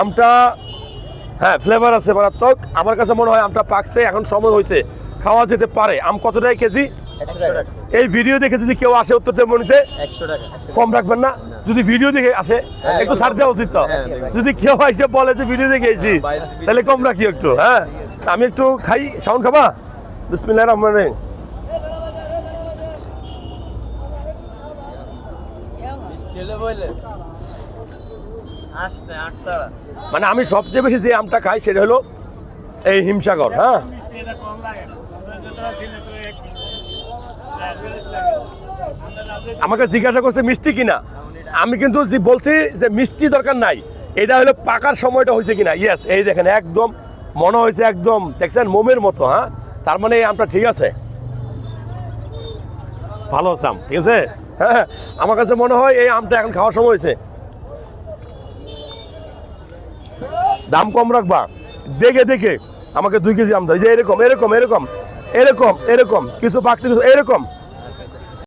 আমটা হ্যাঁ ফ্লেভার আছে মারাত্মক। আমার কাছে মনে হয় আমটা পাকছে, এখন সময় হয়েছে, খাওয়া যেতে পারে। আম কত টাকা কেজি? 100 টাকা। এই ভিডিও দেখে যদি কেউ আসে উত্তর দেবনিতে 100 টাকা। কম রাখবেন না? যদি ভিডিও দেখে আসে একটু ছাড় দেওয়া উচিত তো। যদি কেউ এসে বলে যে ভিডিও দেখে এসেছি তাহলে কম রাখি একটু। হ্যাঁ আমি একটু খাই। শাওন খাবা? বিসমিল্লাহির রহমানির রহিম। মানে আমি সবচেয়ে বেশি যে আমটা খাই সেটা হলো এই হিমসাগর। হ্যাঁ আমাকে জিজ্ঞাসা করছে মিষ্টি কিনা, আমি কিন্তু বলছি যে মিষ্টি দরকার নাই, এটা হলো পাকার সময়টা হয়েছে কিনা। ইয়েস, এই দেখেন একদম মনে হয়েছে একদম, দেখছেন মোমের মতো। হ্যাঁ তার মানে এই আমটা ঠিক আছে, ভালো আছে আম, ঠিক আছে। হ্যাঁ আমার কাছে মনে হয় এই আমটা এখন খাওয়ার সময় হয়েছে। দাম কম রাখবা, দেখে দেখে আমাকে 2 কেজি আম দাও। যে এরকম এরকম এরকম এরকম এরকম কিছু পাকছে, কিছু এরকম